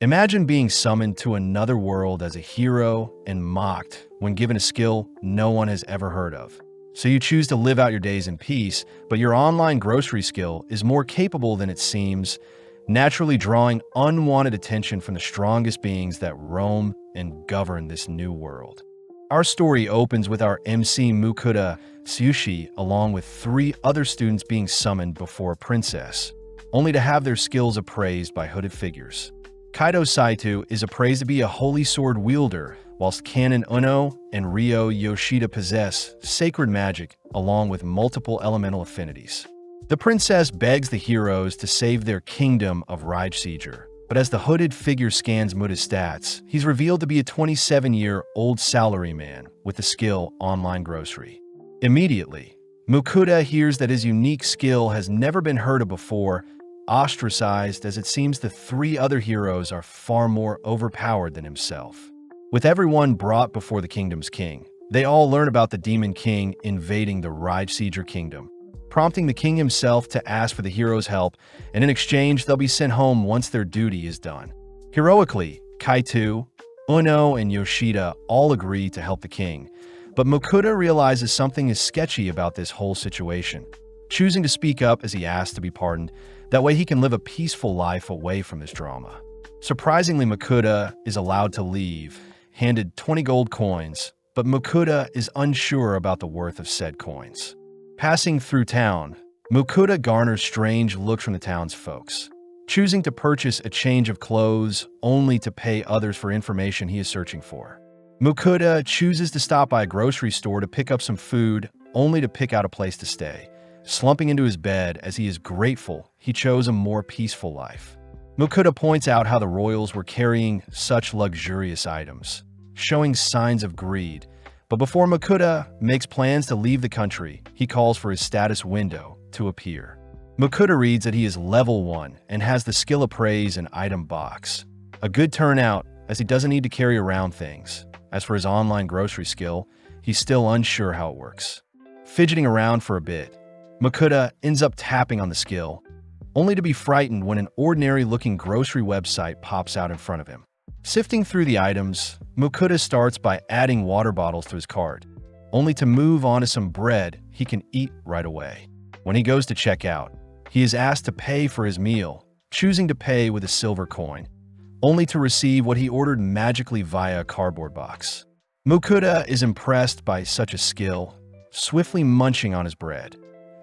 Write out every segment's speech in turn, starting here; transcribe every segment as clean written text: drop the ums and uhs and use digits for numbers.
Imagine being summoned to another world as a hero and mocked when given a skill no one has ever heard of. So you choose to live out your days in peace, but your online grocery skill is more capable than it seems, naturally drawing unwanted attention from the strongest beings that roam and govern this new world. Our story opens with our MC Mukuda Tsushi along with 3 other students being summoned before a princess, only to have their skills appraised by hooded figures. Kaido Saito is appraised to be a holy sword wielder, whilst Kanon Uno and Ryo Yoshida possess sacred magic along with multiple elemental affinities. The princess begs the heroes to save their kingdom of VIDZ, but as the hooded figure scans Muta's stats, he's revealed to be a 27-year-old salaryman with the skill Online Grocery. Immediately, Mukuda hears that his unique skill has never been heard of before, ostracized as it seems the 3 other heroes are far more overpowered than himself. With everyone brought before the kingdom's king, they all learn about the Demon King invading the VIDZ kingdom, prompting the king himself to ask for the heroes' help, and in exchange they'll be sent home once their duty is done. Heroically, Kaito, Uno, and Yoshida all agree to help the king, but Mukuda realizes something is sketchy about this whole situation, choosing to speak up as he asks to be pardoned. That way he can live a peaceful life away from this drama. Surprisingly, Mukuda is allowed to leave, handed 20 gold coins, but Mukuda is unsure about the worth of said coins. Passing through town, Mukuda garners strange looks from the town's folks, choosing to purchase a change of clothes only to pay others for information he is searching for. Mukuda chooses to stop by a grocery store to pick up some food, only to pick out a place to stay, slumping into his bed as he is grateful he chose a more peaceful life. Mukuda points out how the royals were carrying such luxurious items, showing signs of greed, but before Mukuda makes plans to leave the country, he calls for his status window to appear. Mukuda reads that he is level 1 and has the skill appraise and item box. A good turnout, as he doesn't need to carry around things. As for his online grocery skill, he's still unsure how it works. Fidgeting around for a bit, Mukuda ends up tapping on the skill, only to be frightened when an ordinary-looking grocery website pops out in front of him. Sifting through the items, Mukuda starts by adding water bottles to his cart, only to move on to some bread he can eat right away. When he goes to check out, he is asked to pay for his meal, choosing to pay with a silver coin, only to receive what he ordered magically via a cardboard box. Mukuda is impressed by such a skill, swiftly munching on his bread,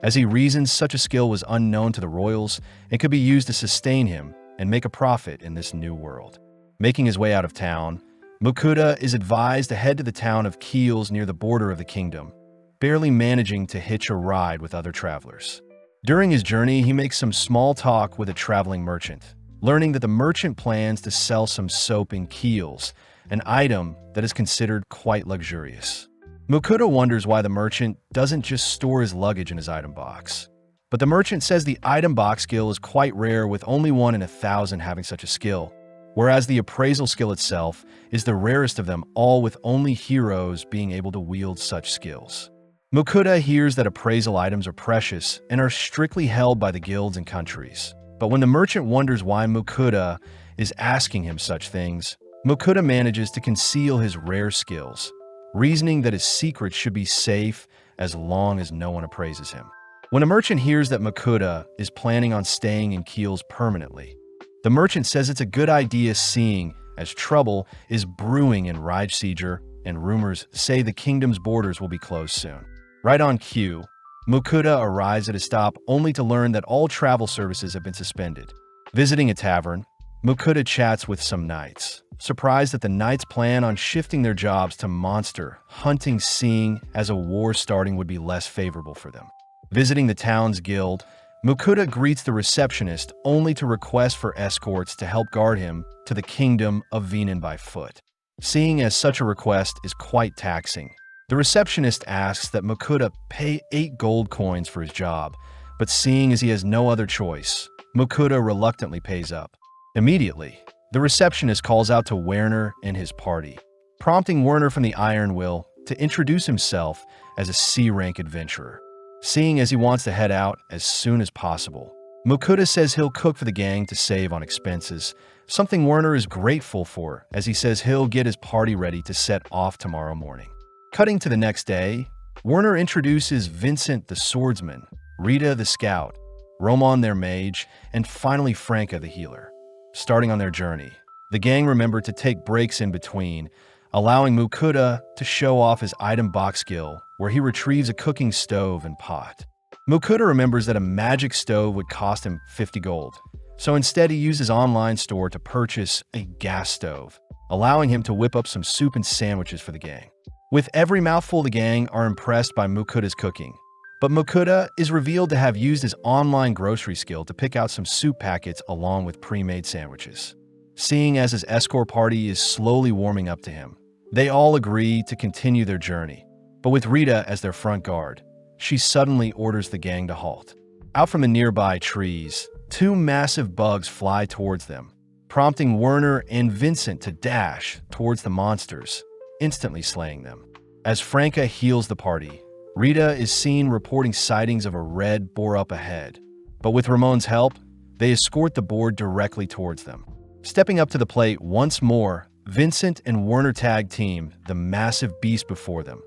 as he reasons such a skill was unknown to the royals and could be used to sustain him and make a profit in this new world. Making his way out of town, Mukuda is advised to head to the town of Keels near the border of the kingdom, barely managing to hitch a ride with other travelers. During his journey, he makes some small talk with a traveling merchant, learning that the merchant plans to sell some soap in Keels, an item that is considered quite luxurious. Mukuda wonders why the merchant doesn't just store his luggage in his item box. But the merchant says the item box skill is quite rare, with only 1 in 1,000 having such a skill, whereas the appraisal skill itself is the rarest of them all, with only heroes being able to wield such skills. Mukuda hears that appraisal items are precious and are strictly held by the guilds and countries. But when the merchant wonders why Mukuda is asking him such things, Mukuda manages to conceal his rare skills, reasoning that his secret should be safe as long as no one appraises him. When a merchant hears that Mukuda is planning on staying in Keels permanently, the merchant says it's a good idea, seeing as trouble is brewing in VIDZ and rumors say the kingdom's borders will be closed soon. Right on cue, Mukuda arrives at a stop only to learn that all travel services have been suspended. Visiting a tavern, Mukuda chats with some knights, surprised that the knights plan on shifting their jobs to monster hunting, seeing as a war starting would be less favorable for them. Visiting the town's guild, Mukuda greets the receptionist only to request for escorts to help guard him to the kingdom of Venan by foot. Seeing as such a request is quite taxing, the receptionist asks that Mukuda pay 8 gold coins for his job, but seeing as he has no other choice, Mukuda reluctantly pays up. Immediately, the receptionist calls out to Werner and his party, prompting Werner from the Iron Will to introduce himself as a C-rank adventurer. Seeing as he wants to head out as soon as possible, Mukuda says he'll cook for the gang to save on expenses, something Werner is grateful for, as he says he'll get his party ready to set off tomorrow morning. Cutting to the next day, Werner introduces Vincent the swordsman, Rita the scout, Roman their mage, and finally Franca the healer. Starting on their journey, the gang remembered to take breaks in between, allowing Mukuda to show off his item box skill, where he retrieves a cooking stove and pot. Mukuda remembers that a magic stove would cost him 50 gold, so instead he used his online store to purchase a gas stove, allowing him to whip up some soup and sandwiches for the gang. With every mouthful, the gang are impressed by Mukuda's cooking, but Mukuda is revealed to have used his online grocery skill to pick out some soup packets along with pre-made sandwiches. Seeing as his escort party is slowly warming up to him, they all agree to continue their journey, but with Rita as their front guard, she suddenly orders the gang to halt. Out from the nearby trees, two massive bugs fly towards them, prompting Werner and Vincent to dash towards the monsters, instantly slaying them. As Franca heals the party, Rita is seen reporting sightings of a red boar up ahead, but with Ramon's help, they escort the boar directly towards them. Stepping up to the plate once more, Vincent and Werner tag team the massive beast before them,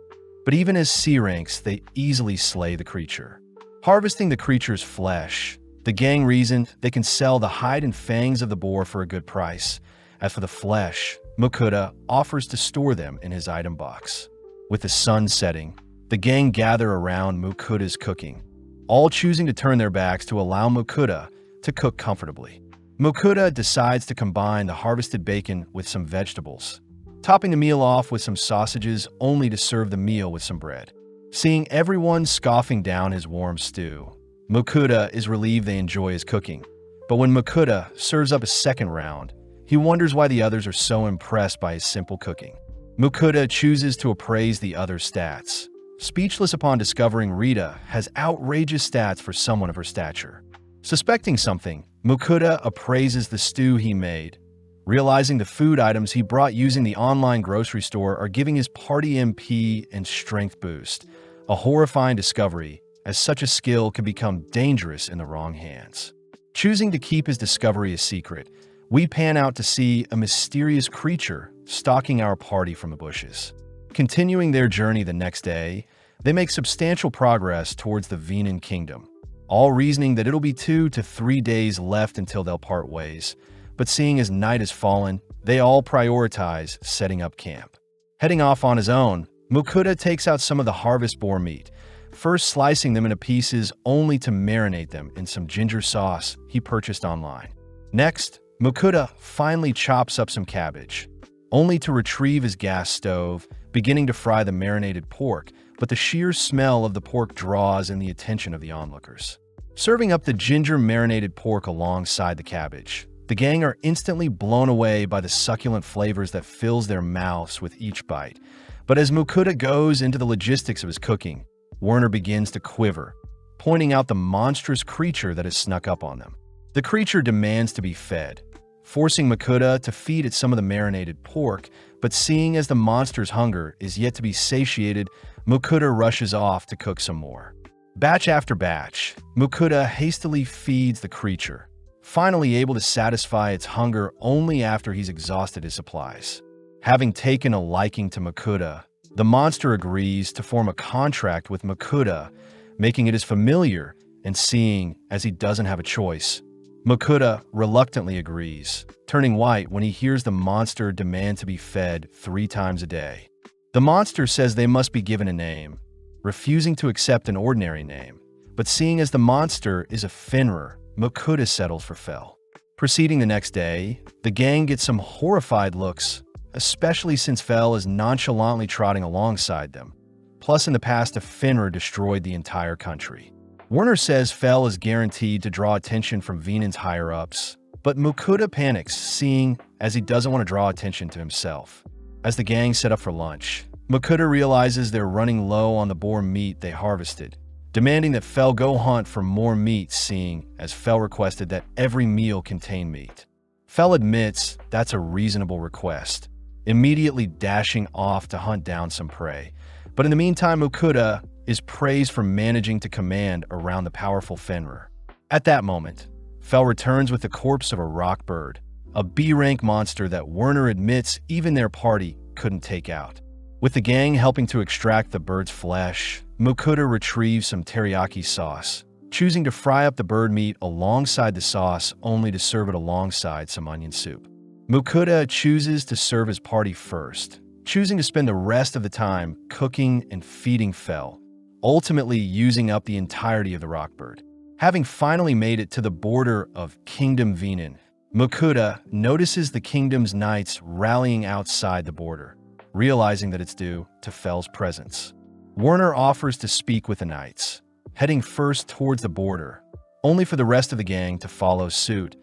but even as C ranks, they easily slay the creature. Harvesting the creature's flesh, the gang reasoned they can sell the hide and fangs of the boar for a good price. As for the flesh, Mukuda offers to store them in his item box. With the sun setting, the gang gather around Mukuda's cooking, all choosing to turn their backs to allow Mukuda to cook comfortably. Mukuda decides to combine the harvested bacon with some vegetables, topping the meal off with some sausages only to serve the meal with some bread. Seeing everyone scoffing down his warm stew, Mukuda is relieved they enjoy his cooking. But when Mukuda serves up a second round, he wonders why the others are so impressed by his simple cooking. Mukuda chooses to appraise the other's stats, speechless upon discovering Rita has outrageous stats for someone of her stature. Suspecting something, Mukuda appraises the stew he made, realizing the food items he brought using the online grocery store are giving his party MP and strength boost, a horrifying discovery, as such a skill can become dangerous in the wrong hands. Choosing to keep his discovery a secret, we pan out to see a mysterious creature stalking our party from the bushes. Continuing their journey the next day, they make substantial progress towards the Venan Kingdom, all reasoning that it'll be 2 to 3 days left until they'll part ways. But seeing as night has fallen, they all prioritize setting up camp. Heading off on his own, Mukuda takes out some of the harvest boar meat, first slicing them into pieces only to marinate them in some ginger sauce he purchased online. Next, Mukuda finally chops up some cabbage, only to retrieve his gas stove, beginning to fry the marinated pork, but the sheer smell of the pork draws in the attention of the onlookers. Serving up the ginger-marinated pork alongside the cabbage, the gang are instantly blown away by the succulent flavors that fills their mouths with each bite. But as Mukuda goes into the logistics of his cooking, Werner begins to quiver, pointing out the monstrous creature that has snuck up on them. The creature demands to be fed, forcing Mukuda to feed it some of the marinated pork, but seeing as the monster's hunger is yet to be satiated, Mukuda rushes off to cook some more. Batch after batch, Mukuda hastily feeds the creature, finally able to satisfy its hunger only after he's exhausted his supplies. Having taken a liking to Mukuda, the monster agrees to form a contract with Mukuda, making it his familiar, and seeing as he doesn't have a choice, Mukuda reluctantly agrees, turning white when he hears the monster demand to be fed 3 times a day. The monster says they must be given a name, refusing to accept an ordinary name, but seeing as the monster is a Finrer, Mukuda settles for Fel. Proceeding the next day, the gang gets some horrified looks, especially since Fel is nonchalantly trotting alongside them. Plus, in the past, a Finrer destroyed the entire country. Werner says Fel is guaranteed to draw attention from Venan's higher-ups, but Mukuda panics, seeing as he doesn't want to draw attention to himself. As the gang set up for lunch, Mukuda realizes they're running low on the boar meat they harvested, demanding that Fel go hunt for more meat, seeing as Fel requested that every meal contain meat. Fel admits that's a reasonable request, immediately dashing off to hunt down some prey. But in the meantime, Mukuda is praised for managing to command around the powerful Fenrir. At that moment, Fel returns with the corpse of a rock bird, a B-rank monster that Werner admits even their party couldn't take out. With the gang helping to extract the bird's flesh, Mukuda retrieves some teriyaki sauce, choosing to fry up the bird meat alongside the sauce only to serve it alongside some onion soup. Mukuda chooses to serve his party first, choosing to spend the rest of the time cooking and feeding Fel, ultimately using up the entirety of the rock bird. Having finally made it to the border of Kingdom Venin, Mukuda notices the kingdom's knights rallying outside the border, realizing that it's due to Fel's presence. Werner offers to speak with the knights, heading first towards the border, only for the rest of the gang to follow suit,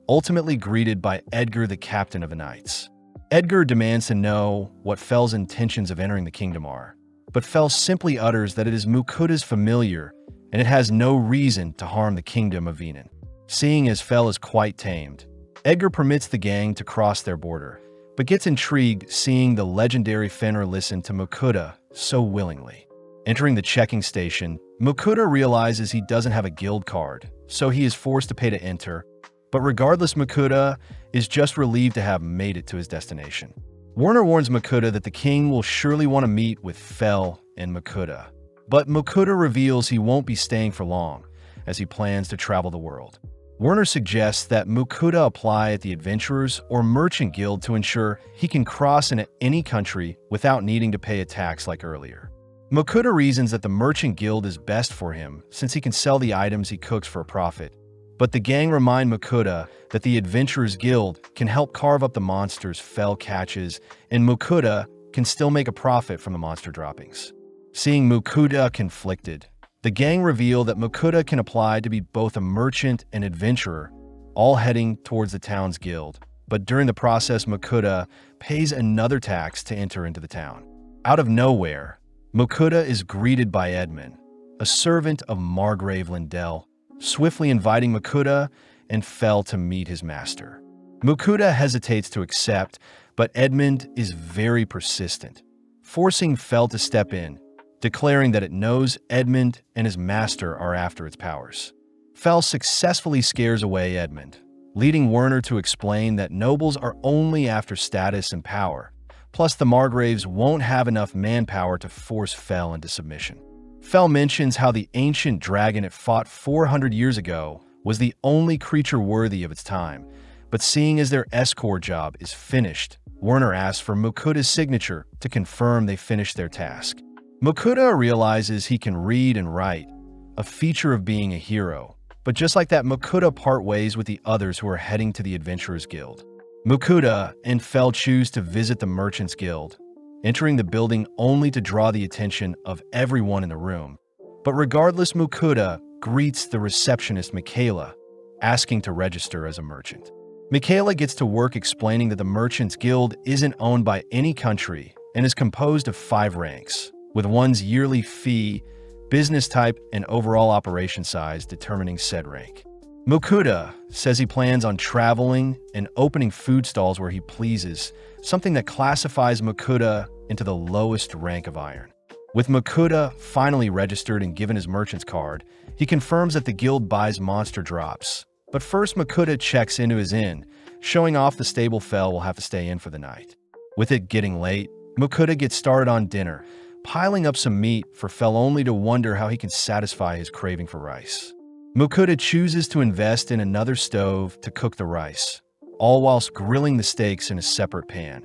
ultimately greeted by Edgar, the captain of the knights. Edgar demands to know what Fel's intentions of entering the kingdom are, but Fel simply utters that it is Mukuda's familiar and it has no reason to harm the kingdom of Venin. Seeing as Fel is quite tamed, Edgar permits the gang to cross their border, but gets intrigued seeing the legendary Fenrir listen to Mukuda so willingly. Entering the checking station, Mukuda realizes he doesn't have a guild card, so he is forced to pay to enter, but regardless, Mukuda is just relieved to have made it to his destination. Werner warns Mukuda that the king will surely want to meet with Fel and Mukuda, but Mukuda reveals he won't be staying for long, as he plans to travel the world. Werner suggests that Mukuda apply at the Adventurers or Merchant Guild to ensure he can cross into any country without needing to pay a tax like earlier. Mukuda reasons that the Merchant Guild is best for him since he can sell the items he cooks for a profit, but the gang remind Mukuda that the Adventurers Guild can help carve up the monsters Fel catches, and Mukuda can still make a profit from the monster droppings. Seeing Mukuda conflicted, the gang reveal that Mukuda can apply to be both a merchant and adventurer, all heading towards the town's guild, but during the process Mukuda pays another tax to enter into the town. Out of nowhere, Mukuda is greeted by Edmund, a servant of Margrave Lindell, swiftly inviting Mukuda and Fel to meet his master. Mukuda hesitates to accept, but Edmund is very persistent, forcing Fel to step in, declaring that it knows Edmund and his master are after its powers. Fel successfully scares away Edmund, leading Werner to explain that nobles are only after status and power, plus the Margraves won't have enough manpower to force Fel into submission. Fel mentions how the ancient dragon it fought 400 years ago was the only creature worthy of its time, but seeing as their escort job is finished, Werner asks for Mukuda's signature to confirm they finished their task. Mukuda realizes he can read and write, a feature of being a hero, but just like that, Mukuda part ways with the others who are heading to the Adventurers Guild. Mukuda and Fel choose to visit the Merchants Guild, entering the building only to draw the attention of everyone in the room. But regardless, Mukuda greets the receptionist Michaela, asking to register as a merchant. Michaela gets to work explaining that the Merchants Guild isn't owned by any country and is composed of 5 ranks, with one's yearly fee, business type, and overall operation size determining said rank. Mukuda says he plans on traveling and opening food stalls where he pleases, something that classifies Mukuda into the lowest rank of iron. With Mukuda finally registered and given his merchant's card, he confirms that the guild buys monster drops. But first, Mukuda checks into his inn, showing off the stable Fel will have to stay in for the night. With it getting late, Mukuda gets started on dinner, piling up some meat for Fel only to wonder how he can satisfy his craving for rice. Mukuda chooses to invest in another stove to cook the rice, all whilst grilling the steaks in a separate pan,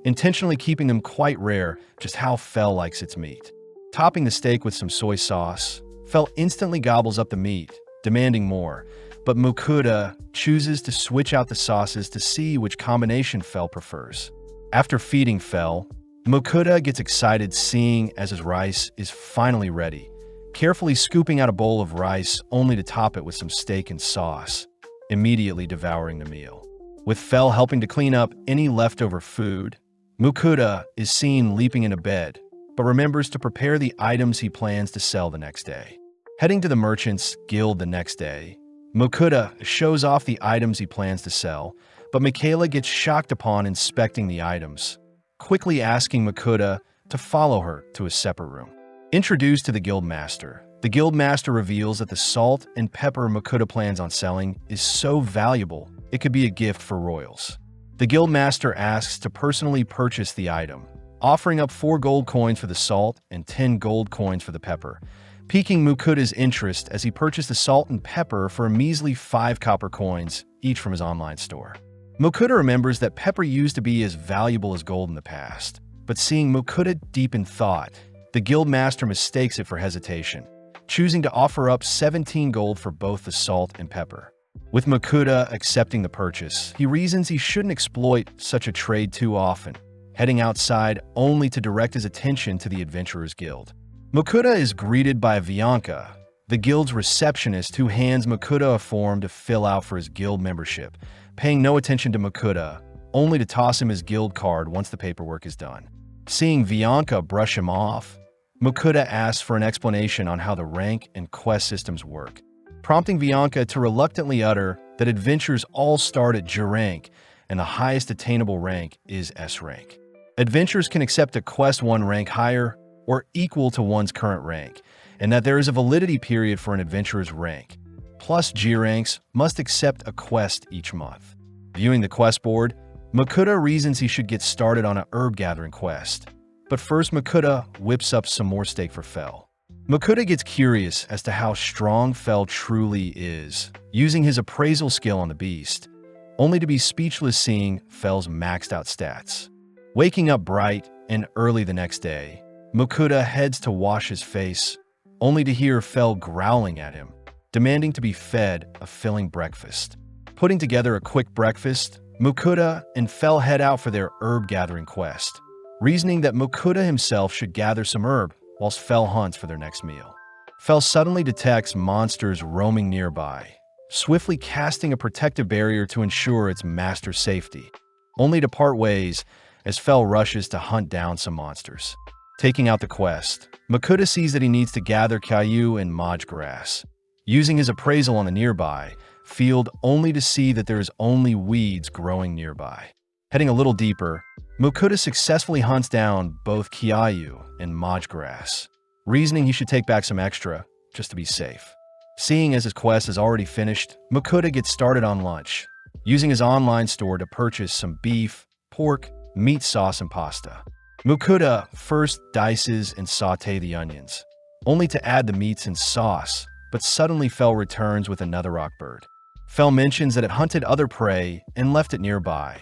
intentionally keeping them quite rare, just how Fel likes its meat. Topping the steak with some soy sauce, Fel instantly gobbles up the meat, demanding more, but Mukuda chooses to switch out the sauces to see which combination Fel prefers. After feeding Fel, Mukuda gets excited seeing as his rice is finally ready, carefully scooping out a bowl of rice only to top it with some steak and sauce, immediately devouring the meal. With Fel helping to clean up any leftover food, Mukuda is seen leaping into bed, but remembers to prepare the items he plans to sell the next day. Heading to the Merchants Guild the next day, Mukuda shows off the items he plans to sell, but Michaela gets shocked upon inspecting the items, quickly asking Mukuda to follow her to a separate room. Introduced to the Guildmaster, the Guildmaster reveals that the salt and pepper Mukuda plans on selling is so valuable it could be a gift for royals. The guildmaster asks to personally purchase the item, offering up 4 gold coins for the salt and 10 gold coins for the pepper, piquing Mukuda's interest as he purchased the salt and pepper for a measly 5 copper coins, each from his online store. Mukuda remembers that pepper used to be as valuable as gold in the past, but seeing Mukuda deep in thought, the guildmaster mistakes it for hesitation, choosing to offer up 17 gold for both the salt and pepper. With Mukuda accepting the purchase, he reasons he shouldn't exploit such a trade too often, heading outside only to direct his attention to the Adventurers Guild. Mukuda is greeted by Bianca, the guild's receptionist, who hands Mukuda a form to fill out for his guild membership, paying no attention to Mukuda, only to toss him his guild card once the paperwork is done. Seeing Bianca brush him off, Mukuda asks for an explanation on how the rank and quest systems work, prompting Bianca to reluctantly utter that adventures all start at J rank and the highest attainable rank is S rank. Adventurers can accept a quest 1 rank higher or equal to one's current rank, and that there is a validity period for an adventurer's rank. Plus, G ranks must accept a quest each month. Viewing the quest board, Mukuda reasons he should get started on a herb gathering quest. But first, Mukuda whips up some more steak for Fel. Mukuda gets curious as to how strong Fel truly is, using his appraisal skill on the beast, only to be speechless seeing Fel's maxed out stats. Waking up bright and early the next day, Mukuda heads to wash his face, only to hear Fel growling at him, demanding to be fed a filling breakfast. Putting together a quick breakfast, Mukuda and Fel head out for their herb gathering quest, reasoning that Mukuda himself should gather some herb whilst Fel hunts for their next meal. Fel suddenly detects monsters roaming nearby, swiftly casting a protective barrier to ensure its master's safety, only to part ways as Fel rushes to hunt down some monsters. Taking out the quest, Mukuda sees that he needs to gather Caillou and Maj grass, using his appraisal on the nearby field only to see that there is only weeds growing nearby. Heading a little deeper, Mukuda successfully hunts down both Caillou and Maj grass, reasoning he should take back some extra just to be safe. Seeing as his quest is already finished, Mukuda gets started on lunch, using his online store to purchase some beef, pork, meat sauce, and pasta. Mukuda first dices and sauté the onions, only to add the meats and sauce, but suddenly Fel returns with another rock bird. Fel mentions that it hunted other prey and left it nearby,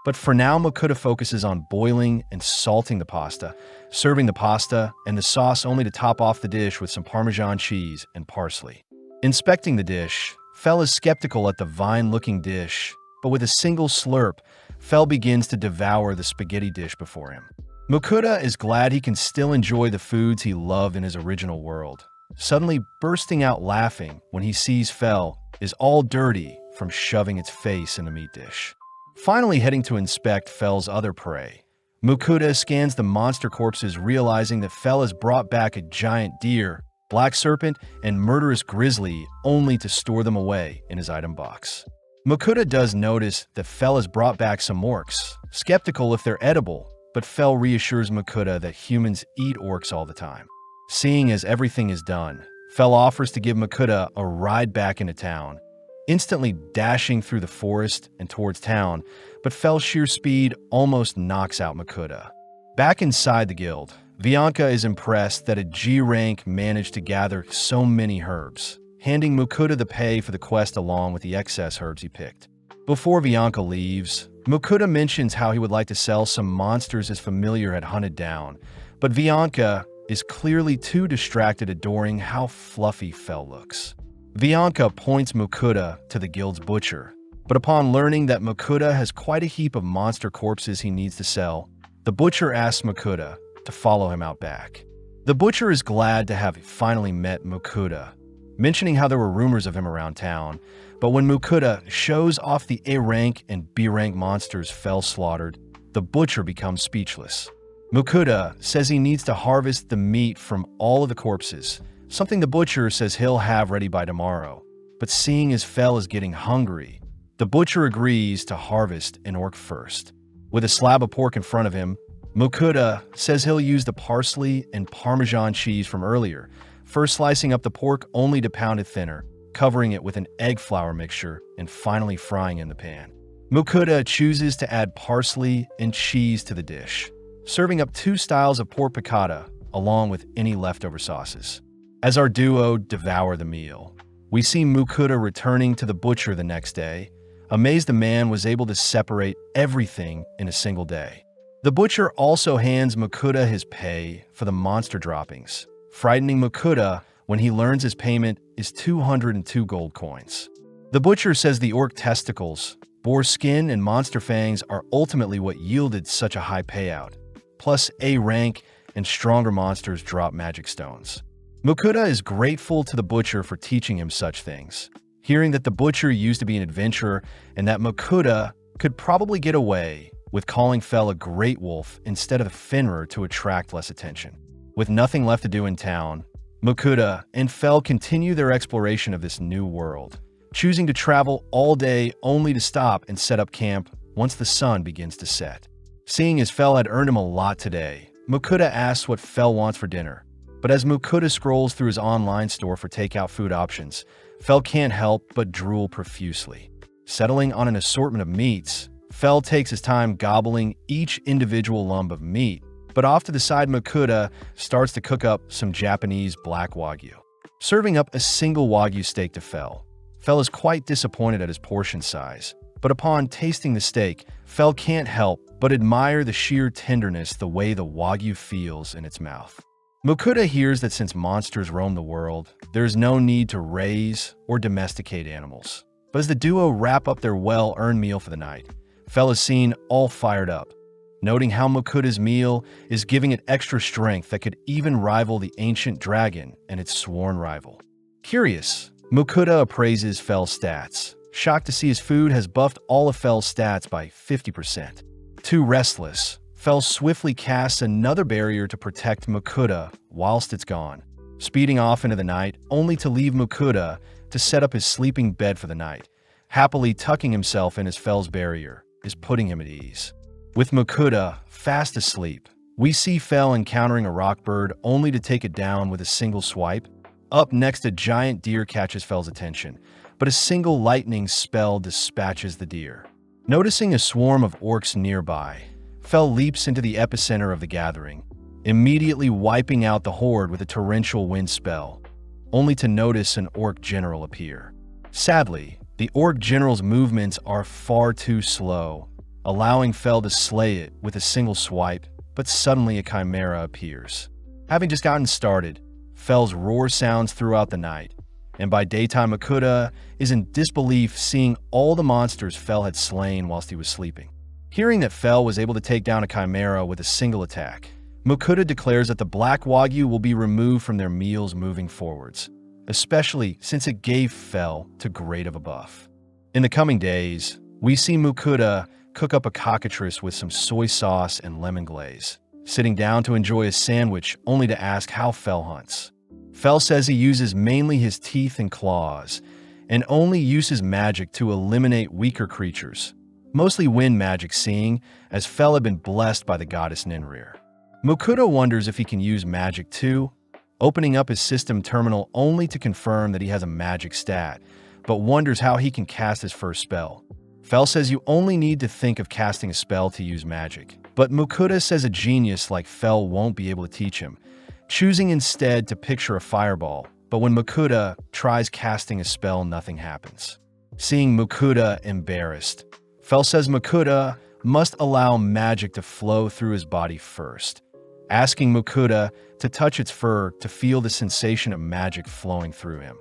but for now Mukuda focuses on boiling and salting the pasta, serving the pasta and the sauce only to top off the dish with some Parmesan cheese and parsley. Inspecting the dish, Fel is skeptical at the vine-looking dish, but with a single slurp, Fel begins to devour the spaghetti dish before him. Mukuda is glad he can still enjoy the foods he loved in his original world, suddenly bursting out laughing when he sees Fel is all dirty from shoving its face in the meat dish. Finally heading to inspect Fel's other prey, Mukuda scans the monster corpses, realizing that Fel has brought back a giant deer, black serpent, and murderous grizzly only to store them away in his item box. Mukuda does notice that Fel has brought back some orcs, skeptical if they're edible, but Fel reassures Mukuda that humans eat orcs all the time. Seeing as everything is done, Fel offers to give Mukuda a ride back into town, instantly dashing through the forest and towards town, but Fel's sheer speed almost knocks out Mukuda. Back inside the guild, Bianca is impressed that a G rank managed to gather so many herbs, handing Mukuda the pay for the quest along with the excess herbs he picked. Before Bianca leaves, Mukuda mentions how he would like to sell some monsters his familiar had hunted down, but Bianca is clearly too distracted adoring how fluffy Fel looks. Bianca points Mukuda to the guild's butcher, but upon learning that Mukuda has quite a heap of monster corpses he needs to sell, the butcher asks Mukuda to follow him out back. The butcher is glad to have finally met Mukuda, mentioning how there were rumors of him around town, but when Mukuda shows off the A rank and B rank monsters Fel slaughtered, the butcher becomes speechless. Mukuda says he needs to harvest the meat from all of the corpses, something the butcher says he'll have ready by tomorrow. But seeing as Fel is getting hungry, the butcher agrees to harvest an orc first. With a slab of pork in front of him, Mukuda says he'll use the parsley and Parmesan cheese from earlier, first slicing up the pork only to pound it thinner, covering it with an egg flour mixture and finally frying in the pan. Mukuda chooses to add parsley and cheese to the dish, serving up 2 styles of pork piccata along with any leftover sauces. As our duo devour the meal, we see Mukuda returning to the butcher the next day, amazed the man was able to separate everything in a single day. The butcher also hands Mukuda his pay for the monster droppings, frightening Mukuda when he learns his payment is 202 gold coins. The butcher says the orc testicles, boar skin, and monster fangs are ultimately what yielded such a high payout. Plus, A rank and stronger monsters drop magic stones. Mukuda is grateful to the butcher for teaching him such things, hearing that the butcher used to be an adventurer and that Mukuda could probably get away with calling Fel a great wolf instead of a Fenrir to attract less attention. With nothing left to do in town, Mukuda and Fel continue their exploration of this new world, choosing to travel all day only to stop and set up camp once the sun begins to set. Seeing as Fel had earned him a lot today, Mukuda asks what Fel wants for dinner. But as Mukuda scrolls through his online store for takeout food options, Fel can't help but drool profusely. Settling on an assortment of meats, Fel takes his time gobbling each individual lump of meat, but off to the side Mukuda starts to cook up some Japanese black wagyu. Serving up a single wagyu steak to Fel. Fel is quite disappointed at his portion size, but upon tasting the steak, Fel can't help but admire the sheer tenderness the way the wagyu feels in its mouth. Mukuda hears that since monsters roam the world, there is no need to raise or domesticate animals. But as the duo wrap up their well-earned meal for the night, Fel is seen all fired up, noting how Mukuda's meal is giving it extra strength that could even rival the ancient dragon and its sworn rival. Curious, Mukuda appraises Fel's stats, shocked to see his food has buffed all of Fel's stats by 50%. Too restless, Fel swiftly casts another barrier to protect Mukuda whilst it's gone, speeding off into the night only to leave Mukuda to set up his sleeping bed for the night. Happily tucking himself in as Fel's barrier is putting him at ease. With Mukuda fast asleep, we see Fel encountering a rock bird only to take it down with a single swipe. Up next, a giant deer catches Fel's attention, but a single lightning spell dispatches the deer. Noticing a swarm of orcs nearby, Fel leaps into the epicenter of the gathering, immediately wiping out the horde with a torrential wind spell, only to notice an orc general appear. Sadly, the orc general's movements are far too slow, allowing Fel to slay it with a single swipe, but suddenly a chimera appears. Having just gotten started, Fel's roar sounds throughout the night, and by daytime Mukuda is in disbelief seeing all the monsters Fel had slain whilst he was sleeping. Hearing that Fel was able to take down a chimera with a single attack, Mukuda declares that the black wagyu will be removed from their meals moving forwards, especially since it gave Fel too great of a buff. In the coming days, we see Mukuda cook up a cockatrice with some soy sauce and lemon glaze, sitting down to enjoy a sandwich only to ask how Fel hunts. Fel says he uses mainly his teeth and claws, and only uses magic to eliminate weaker creatures, mostly wind magic, seeing as Fel had been blessed by the goddess Ninrir. Mukuda wonders if he can use magic too, opening up his system terminal only to confirm that he has a magic stat, but wonders how he can cast his first spell. Fel says you only need to think of casting a spell to use magic, but Mukuda says a genius like Fel won't be able to teach him, choosing instead to picture a fireball, but when Mukuda tries casting a spell, nothing happens. Seeing Mukuda embarrassed, Fel says Mukuda must allow magic to flow through his body first, asking Mukuda to touch its fur to feel the sensation of magic flowing through him,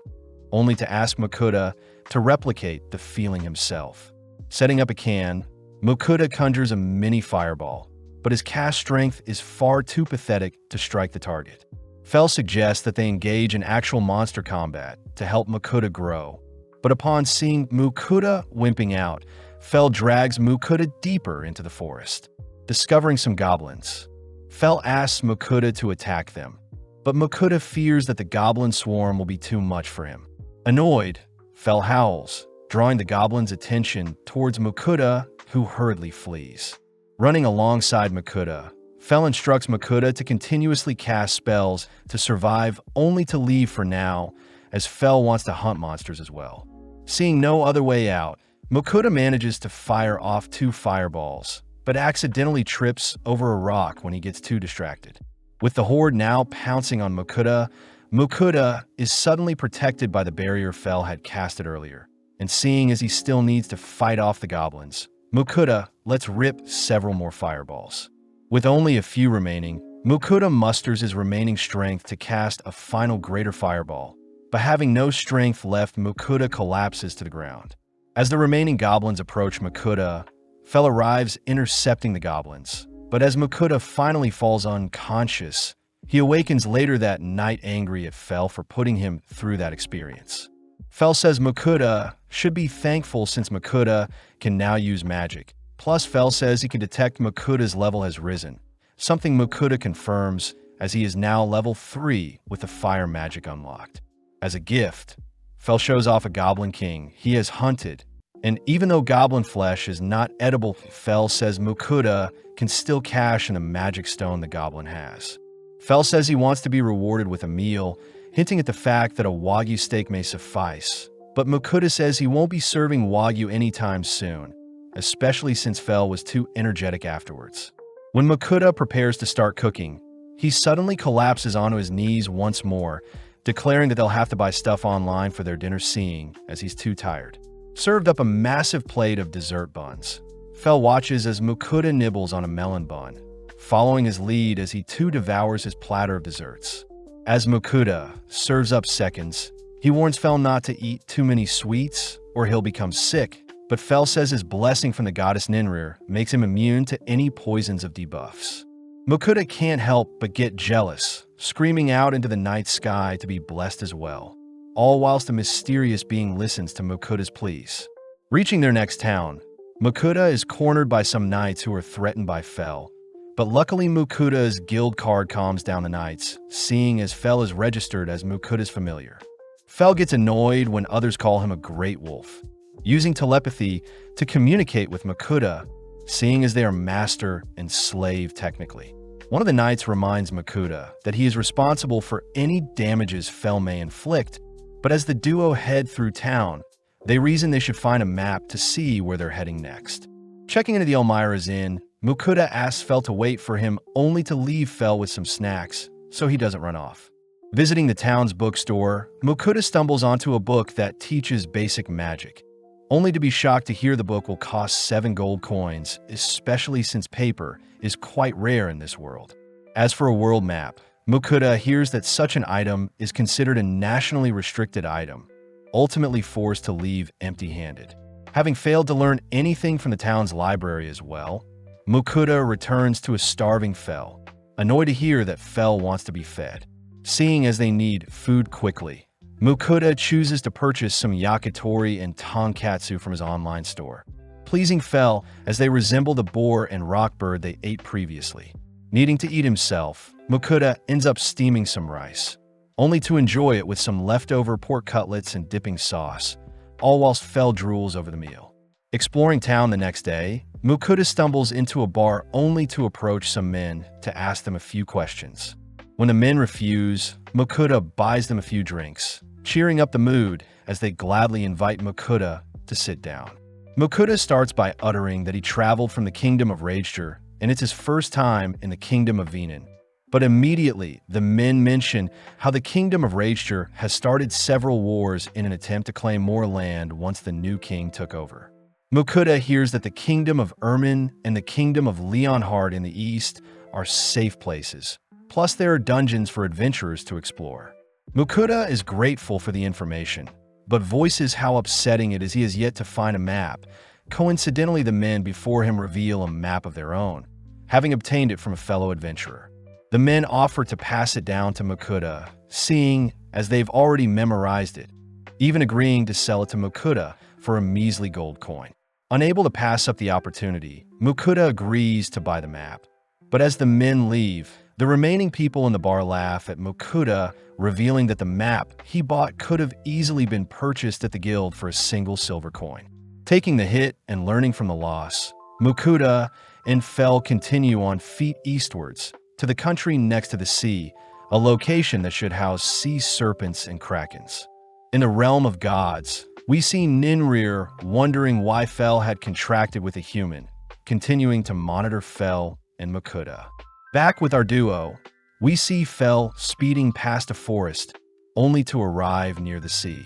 only to ask Mukuda to replicate the feeling himself. Setting up a can, Mukuda conjures a mini fireball, but his cast strength is far too pathetic to strike the target. Fel suggests that they engage in actual monster combat to help Mukuda grow, but upon seeing Mukuda wimping out, Fel drags Mukuda deeper into the forest. Discovering some goblins, Fel asks Mukuda to attack them, but Mukuda fears that the goblin swarm will be too much for him. Annoyed, Fel howls, drawing the goblins' attention towards Mukuda, who hurriedly flees. Running alongside Mukuda, Fel instructs Mukuda to continuously cast spells to survive only to leave for now, as Fell wants to hunt monsters as well. Seeing no other way out, Mokuda manages to fire off 2 fireballs, but accidentally trips over a rock when he gets too distracted. With the horde now pouncing on Mokuda, Mokuda is suddenly protected by the barrier Fell had casted earlier, and seeing as he still needs to fight off the goblins, Mokuda lets rip several more fireballs. With only a few remaining, Mokuda musters his remaining strength to cast a final greater fireball, but having no strength left, Mokuda collapses to the ground. As the remaining goblins approach Mokuda, Fell arrives intercepting the goblins, but as Mokuda finally falls unconscious, he awakens later that night angry at Fell for putting him through that experience. Fell says Mokuda should be thankful since Mokuda can now use magic. Plus, Fell says he can detect Mokuda's level has risen, something Mokuda confirms as he is now level 3 with the fire magic unlocked. As a gift, Fell shows off a Goblin King he has hunted, and even though goblin flesh is not edible, Fell says Mokuda can still cash in the magic stone the goblin has. Fell says he wants to be rewarded with a meal, hinting at the fact that a Wagyu steak may suffice, but Mokuda says he won't be serving Wagyu anytime soon, especially since Fell was too energetic afterwards. When Mokuda prepares to start cooking, he suddenly collapses onto his knees once more, declaring that they'll have to buy stuff online for their dinner, seeing as he's too tired. Served up a massive plate of dessert buns. Fell watches as Mokuda nibbles on a melon bun, following his lead as he too devours his platter of desserts. As Mokuda serves up seconds, he warns Fell not to eat too many sweets or he'll become sick, but Fell says his blessing from the goddess Ninrir makes him immune to any poisons of debuffs. Mokuda can't help but get jealous, screaming out into the night sky to be blessed as well, all whilst a mysterious being listens to Mokuda's pleas. Reaching their next town, Mokuda is cornered by some knights who are threatened by Fell, but luckily Mokuda's guild card calms down the knights, seeing as Fell is registered as Mokuda's familiar. Fell gets annoyed when others call him a great wolf, using telepathy to communicate with Mokuda, seeing as they are master and slave technically. One of the knights reminds Mokuda that he is responsible for any damages Fell may inflict, but as the duo head through town, they reason they should find a map to see where they're heading next. Checking into the Elmira's Inn, Mokuda asks Fell to wait for him only to leave Fell with some snacks so he doesn't run off. Visiting the town's bookstore, Mokuda stumbles onto a book that teaches basic magic, only to be shocked to hear the book will cost 7 gold coins, especially since paper is quite rare in this world. As for a world map, Mokuda hears that such an item is considered a nationally restricted item, ultimately forced to leave empty-handed. Having failed to learn anything from the town's library as well, Mokuda returns to a starving Fell, annoyed to hear that Fell wants to be fed. Seeing as they need food quickly, Mokuda chooses to purchase some yakitori and tonkatsu from his online store, pleasing Fell as they resemble the boar and rock bird they ate previously. Needing to eat himself, Mokuda ends up steaming some rice, only to enjoy it with some leftover pork cutlets and dipping sauce, all whilst Fell drools over the meal. Exploring town the next day, Mokuda stumbles into a bar only to approach some men to ask them a few questions. When the men refuse, Mokuda buys them a few drinks, cheering up the mood as they gladly invite Mokuda to sit down. Mokuda starts by uttering that he traveled from the kingdom of Rager and it's his first time in the kingdom of Venin. But immediately, the men mention how the kingdom of Rager has started several wars in an attempt to claim more land once the new king took over. Mokuda hears that the kingdom of Ermin and the kingdom of Leonhard in the east are safe places. Plus, there are dungeons for adventurers to explore. Mokuda is grateful for the information, but voices how upsetting it is he has yet to find a map. Coincidentally, the men before him reveal a map of their own, having obtained it from a fellow adventurer. The men offer to pass it down to Mokuda, seeing as they've already memorized it, even agreeing to sell it to Mokuda for a measly gold coin. Unable to pass up the opportunity, Mokuda agrees to buy the map. But as the men leave, the remaining people in the bar laugh at Mokuda, revealing that the map he bought could have easily been purchased at the guild for a single silver coin. Taking the hit and learning from the loss, Mokuda and Fell continue on feet eastwards to the country next to the sea, a location that should house sea serpents and krakens. In the realm of gods, we see Ninrir wondering why Fel had contracted with a human, continuing to monitor Fel and Makuta. Back with our duo, we see Fel speeding past a forest, only to arrive near the sea.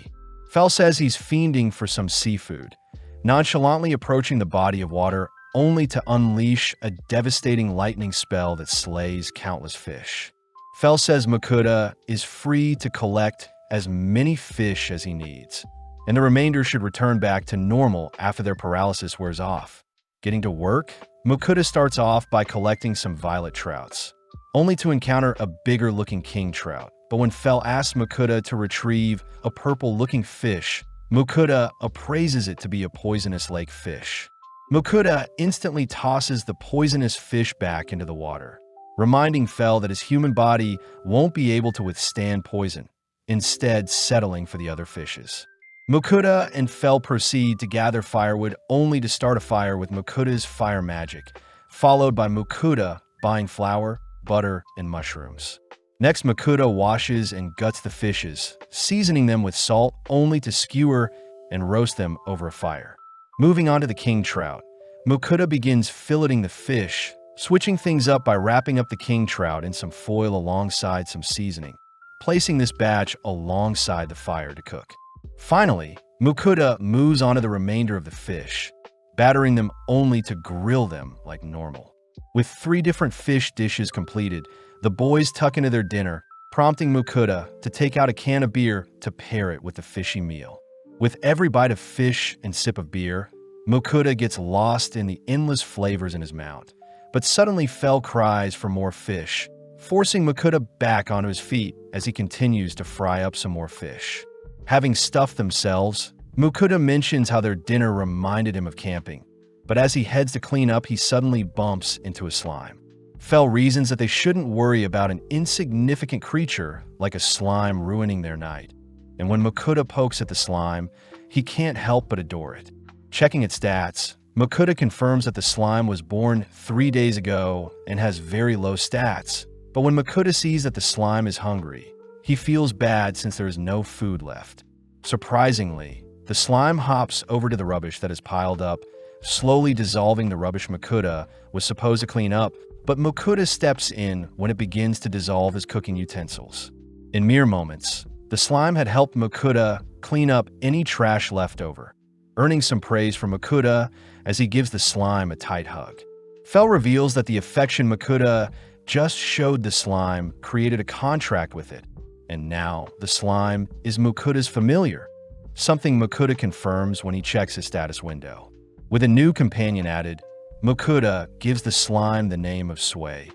Fel says he's fiending for some seafood, nonchalantly approaching the body of water only to unleash a devastating lightning spell that slays countless fish. Fel says Makuta is free to collect as many fish as he needs, and the remainder should return back to normal after their paralysis wears off. Getting to work, Makuta starts off by collecting some violet trouts, only to encounter a bigger-looking king trout. But when Fel asks Makuta to retrieve a purple-looking fish, Makuta appraises it to be a poisonous lake fish. Makuta instantly tosses the poisonous fish back into the water, reminding Fel that his human body won't be able to withstand poison, instead settling for the other fishes. Makuta and Fel proceed to gather firewood only to start a fire with Makuta's fire magic, followed by Makuta buying flour, butter, and mushrooms. Next, Makuta washes and guts the fishes, seasoning them with salt only to skewer and roast them over a fire. Moving on to the king trout, Makuta begins filleting the fish, switching things up by wrapping up the king trout in some foil alongside some seasoning, placing this batch alongside the fire to cook. Finally, Makuta moves on to the remainder of the fish, battering them only to grill them like normal. With 3 different fish dishes completed, the boys tuck into their dinner, prompting Makuta to take out a can of beer to pair it with the fishy meal. With every bite of fish and sip of beer, Makuta gets lost in the endless flavors in his mouth. But suddenly Fel cries for more fish, forcing Makuta back onto his feet as he continues to fry up some more fish. Having stuffed themselves, Makuta mentions how their dinner reminded him of camping, but as he heads to clean up, he suddenly bumps into a slime. Fel reasons that they shouldn't worry about an insignificant creature like a slime ruining their night. And when Makuta pokes at the slime, he can't help but adore it. Checking its stats, Makuta confirms that the slime was born 3 days ago and has very low stats. But when Makuta sees that the slime is hungry, he feels bad since there is no food left. Surprisingly, the slime hops over to the rubbish that is piled up, slowly dissolving the rubbish Makuta was supposed to clean up, but Makuta steps in when it begins to dissolve his cooking utensils. In mere moments, the slime had helped Makuta clean up any trash left over, earning some praise from Makuta as he gives the slime a tight hug. Fel reveals that the affection Makuta just showed the slime created a contract with it, and now the slime is Makuta's familiar, something Makuta confirms when he checks his status window. With a new companion added, Makuta gives the slime the name of Sway,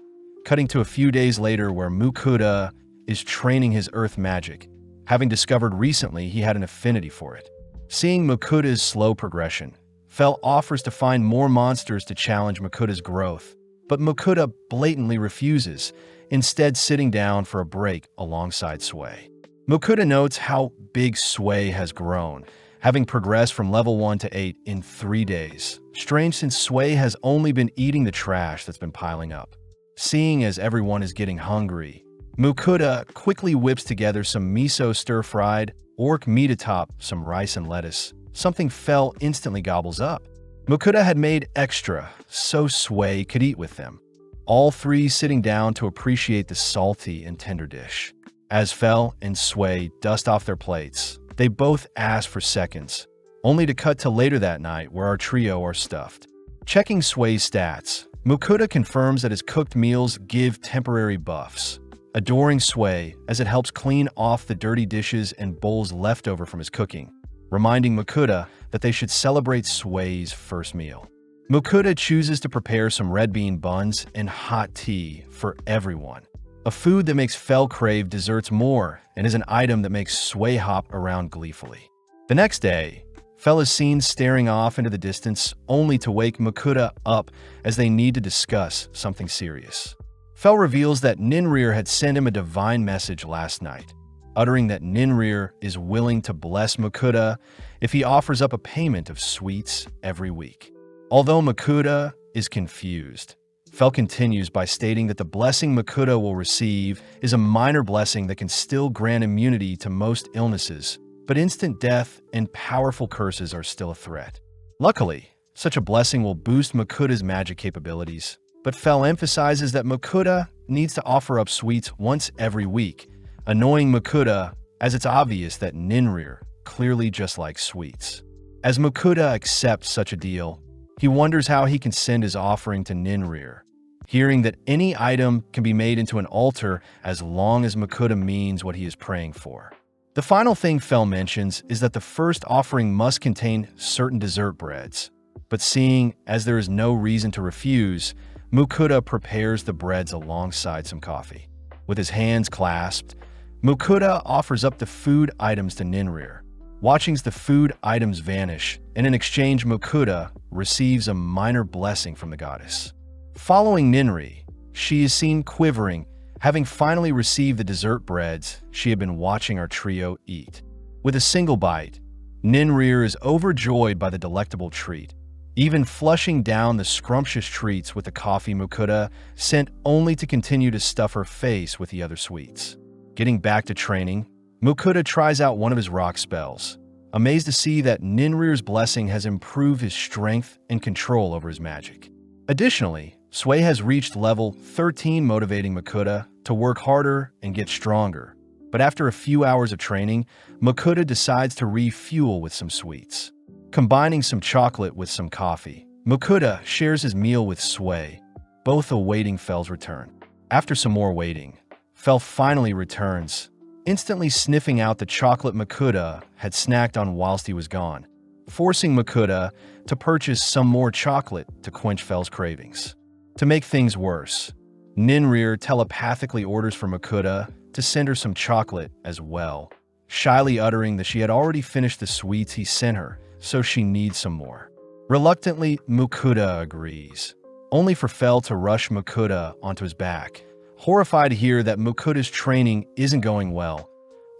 cutting to a few days later where Makuta is training his earth magic, having discovered recently he had an affinity for it. Seeing Makuta's slow progression, Fel offers to find more monsters to challenge Makuta's growth, but Makuta blatantly refuses, instead sitting down for a break alongside Sway. Makuta notes how big Sway has grown, having progressed from level 1 to 8 in 3 days. Strange since Sway has only been eating the trash that's been piling up. Seeing as everyone is getting hungry, Makuta quickly whips together some miso stir-fried orc meat atop some rice and lettuce, something Fel instantly gobbles up. Makuta had made extra, so Sway could eat with them, all 3 sitting down to appreciate the salty and tender dish. As Fel and Sway dust off their plates, they both ask for seconds, only to cut to later that night where our trio are stuffed. Checking Sway's stats, Makuta confirms that his cooked meals give temporary buffs, adoring Sway as it helps clean off the dirty dishes and bowls left over from his cooking, reminding Makuta that they should celebrate Sway's first meal. Makuta chooses to prepare some red bean buns and hot tea for everyone, a food that makes Fel crave desserts more and is an item that makes Sway hop around gleefully. The next day, Fel is seen staring off into the distance only to wake Makuta up as they need to discuss something serious. Fel reveals that Ninrir had sent him a divine message last night, uttering that Ninrir is willing to bless Makuta if he offers up a payment of sweets every week. Although Makuta is confused, Fel continues by stating that the blessing Makuta will receive is a minor blessing that can still grant immunity to most illnesses, but instant death and powerful curses are still a threat. Luckily, such a blessing will boost Makuda's magic capabilities, but Fell emphasizes that Makuda needs to offer up sweets once every week, annoying Makuda as it's obvious that Ninrir clearly just likes sweets. As Makuda accepts such a deal, he wonders how he can send his offering to Ninrir, hearing that any item can be made into an altar as long as Makuda means what he is praying for. The final thing Fell mentions is that the first offering must contain certain dessert breads, but seeing as there is no reason to refuse, Makuda prepares the breads alongside some coffee. With his hands clasped, Makuda offers up the food items to Ninrir. Watching the food items vanish, and in exchange Makuda receives a minor blessing from the goddess. Following Ninri, she is seen quivering, having finally received the dessert breads she had been watching our trio eat. With a single bite, Ninrir is overjoyed by the delectable treat, even flushing down the scrumptious treats with the coffee Makuda sent only to continue to stuff her face with the other sweets. Getting back to training, Makuda tries out one of his rock spells, amazed to see that Ninrir's blessing has improved his strength and control over his magic. Additionally, Sway has reached level 13, motivating Makuda to work harder and get stronger. But after a few hours of training, Makuda decides to refuel with some sweets. Combining some chocolate with some coffee, Makuda shares his meal with Sway, both awaiting Fell's return. After some more waiting, Fell finally returns, instantly sniffing out the chocolate Makuda had snacked on whilst he was gone, forcing Makuda to purchase some more chocolate to quench Fell's cravings. To make things worse, Ninrir telepathically orders for Makuda to send her some chocolate as well, shyly uttering that she had already finished the sweets he sent her, so she needs some more. Reluctantly, Makuda agrees, only for Fell to rush Makuda onto his back, horrified to hear that Makuda's training isn't going well,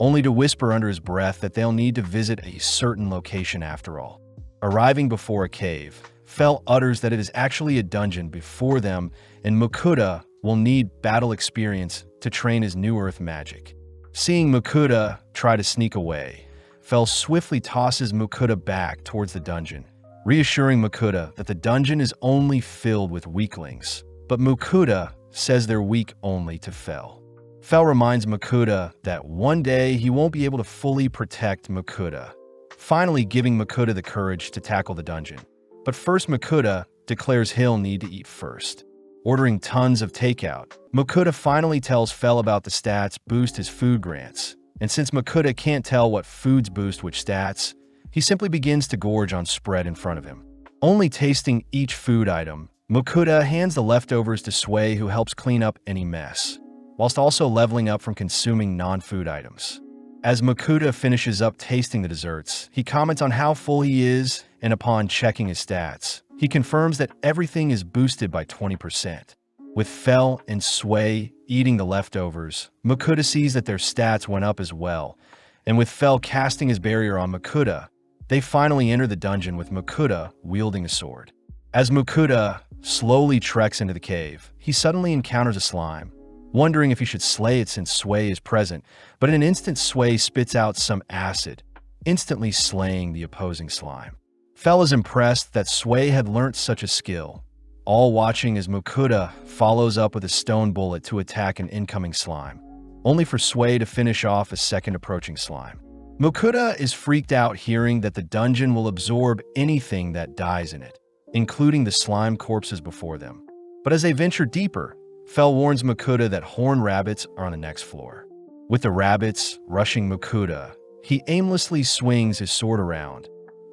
only to whisper under his breath that they'll need to visit a certain location after all. Arriving before a cave, Fell utters that it is actually a dungeon before them and Makuda will need battle experience to train his New Earth magic. Seeing Makuda try to sneak away, Fell swiftly tosses Makuda back towards the dungeon, reassuring Makuda that the dungeon is only filled with weaklings, but Makuda says they're weak only to Fell. Fell reminds Makuda that one day he won't be able to fully protect Makuda, finally giving Makuda the courage to tackle the dungeon. But first Makuda declares he'll need to eat first. Ordering tons of takeout, Makuda finally tells Fell about the stats boost his food grants, and since Makuda can't tell what foods boost which stats, he simply begins to gorge on spread in front of him. Only tasting each food item, Makuda hands the leftovers to Sway, who helps clean up any mess, whilst also leveling up from consuming non-food items. As Makuda finishes up tasting the desserts, he comments on how full he is, and upon checking his stats, he confirms that everything is boosted by 20%. With Fell and Sway eating the leftovers, Makuda sees that their stats went up as well, and with Fell casting his barrier on Makuda, they finally enter the dungeon with Makuda wielding a sword. As Makuda slowly treks into the cave, he suddenly encounters a slime, wondering if he should slay it since Sway is present, but in an instant Sway spits out some acid, instantly slaying the opposing slime. Fell is impressed that Sway had learnt such a skill, all watching as Makuda follows up with a stone bullet to attack an incoming slime, only for Sway to finish off a second approaching slime. Makuda is freaked out hearing that the dungeon will absorb anything that dies in it, including the slime corpses before them. But as they venture deeper, Fell warns Makuda that horned rabbits are on the next floor. With the rabbits rushing Makuda, he aimlessly swings his sword around,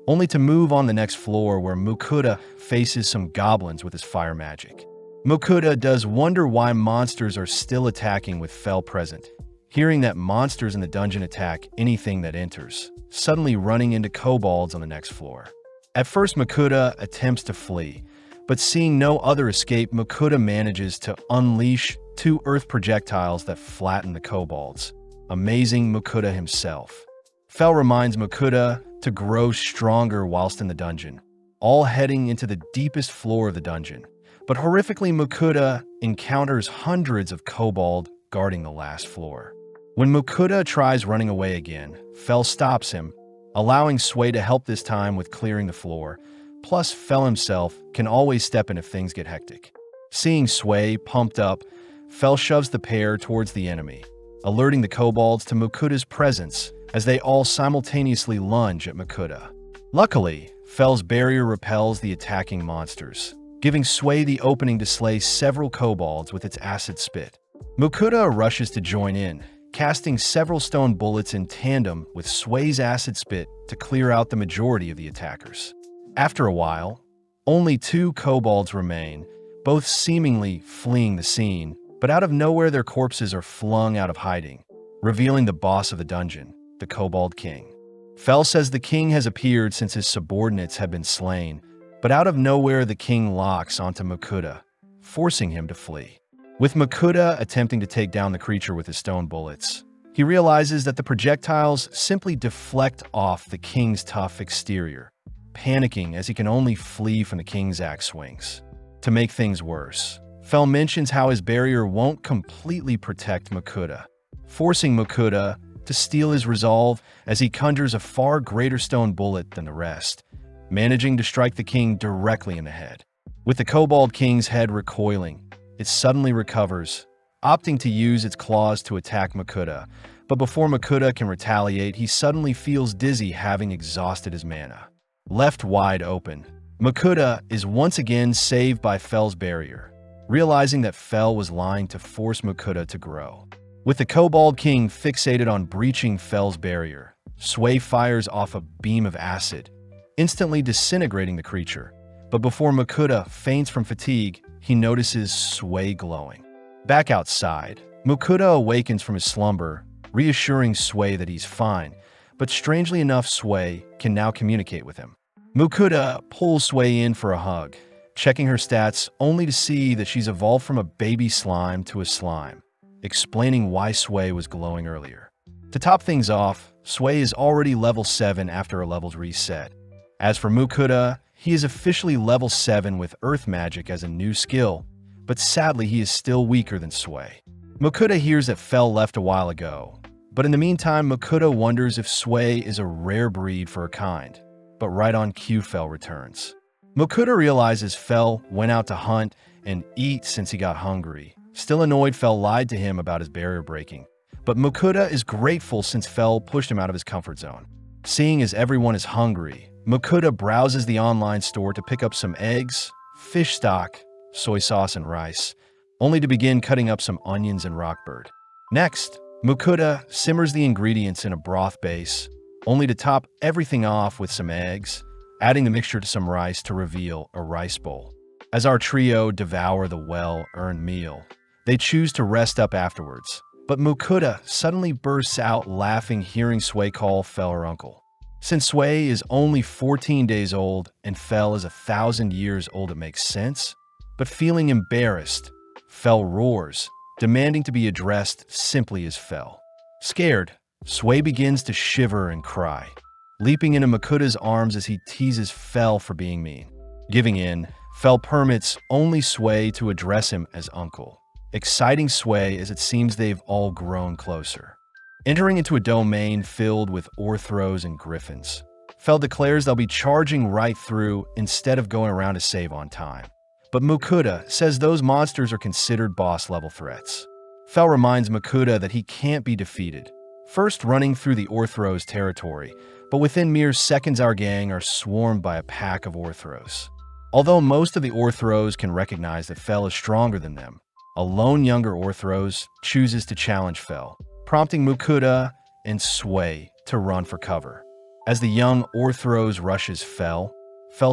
only to move on the next floor where Makuda faces some goblins with his fire magic. Makuda does wonder why monsters are still attacking with Fell present, hearing that monsters in the dungeon attack anything that enters, suddenly running into kobolds on the next floor. At first, Makuda attempts to flee, but seeing no other escape, Makuda manages to unleash 2 earth projectiles that flatten the kobolds, amazing Makuda himself. Fell reminds Makuda to grow stronger whilst in the dungeon, all heading into the deepest floor of the dungeon. But horrifically, Makuda encounters hundreds of kobold guarding the last floor. When Mukuda tries running away again, Fel stops him, allowing Sway to help this time with clearing the floor. Plus, Fel himself can always step in if things get hectic. Seeing Sway pumped up, Fel shoves the pair towards the enemy, alerting the kobolds to Mukuda's presence as they all simultaneously lunge at Mukuda. Luckily, Fel's barrier repels the attacking monsters, giving Sway the opening to slay several kobolds with its acid spit. Mukuda rushes to join in, casting several stone bullets in tandem with Sway's acid spit to clear out the majority of the attackers. After a while, only 2 kobolds remain, both seemingly fleeing the scene, but out of nowhere their corpses are flung out of hiding, revealing the boss of the dungeon, the Kobold King. Fel says the king has appeared since his subordinates have been slain, but out of nowhere the king locks onto Mukuda, forcing him to flee. With Mukuda attempting to take down the creature with his stone bullets, he realizes that the projectiles simply deflect off the king's tough exterior, panicking as he can only flee from the king's axe swings. To make things worse, Fel mentions how his barrier won't completely protect Mukuda, forcing Mukuda to steal his resolve as he conjures a far greater stone bullet than the rest, managing to strike the king directly in the head. With the Kobold King's head recoiling, it suddenly recovers, opting to use its claws to attack Mukuda, but before Mukuda can retaliate, he suddenly feels dizzy, having exhausted his mana. Left wide open, Mukuda is once again saved by Fel's barrier, realizing that Fel was lying to force Mukuda to grow. With the Kobold King fixated on breaching Fel's barrier, Sway fires off a beam of acid, instantly disintegrating the creature. But before Mukuda faints from fatigue, he notices Sway glowing. Back outside, Mukuda awakens from his slumber, reassuring Sway that he's fine, but strangely enough, Sway can now communicate with him. Mukuda pulls Sway in for a hug, checking her stats only to see that she's evolved from a baby slime to a slime, explaining why Sway was glowing earlier. To top things off, Sway is already level 7 after her levels reset. As for Mukuda, he is officially level 7 with Earth Magic as a new skill, but sadly he is still weaker than Sway. Mukuda hears that Fel left a while ago, but in the meantime Mukuda wonders if Sway is a rare breed for her kind, but right on cue Fel returns. Mukuda realizes Fel went out to hunt and eat since he got hungry. Still annoyed, Fel lied to him about his barrier breaking, but Mukuda is grateful since Fel pushed him out of his comfort zone. Seeing as everyone is hungry, Mukuda browses the online store to pick up some eggs, fish stock, soy sauce, and rice, only to begin cutting up some onions and rockbird. Next, Mukuda simmers the ingredients in a broth base, only to top everything off with some eggs, adding the mixture to some rice to reveal a rice bowl. As our trio devour the well-earned meal, they choose to rest up afterwards, but Mukuda suddenly bursts out laughing hearing Sway call Fel her uncle. Since Sway is only 14 days old and Fel is 1,000 years old, it makes sense, but feeling embarrassed, Fel roars, demanding to be addressed simply as Fel. Scared, Sway begins to shiver and cry, leaping into Mukuda's arms as he teases Fel for being mean. Giving in, Fel permits only Sway to address him as uncle, exciting Sway as it seems they've all grown closer. Entering into a domain filled with orthros and griffins, Fel declares they'll be charging right through instead of going around to save on time. But Mukuda says those monsters are considered boss-level threats. Fel reminds Mukuda that he can't be defeated, first running through the orthros territory, but within mere seconds our gang are swarmed by a pack of orthros. Although most of the orthros can recognize that Fel is stronger than them, a lone younger orthros chooses to challenge Fel, prompting Mukuda and Sway to run for cover. As the young orthros rushes Fel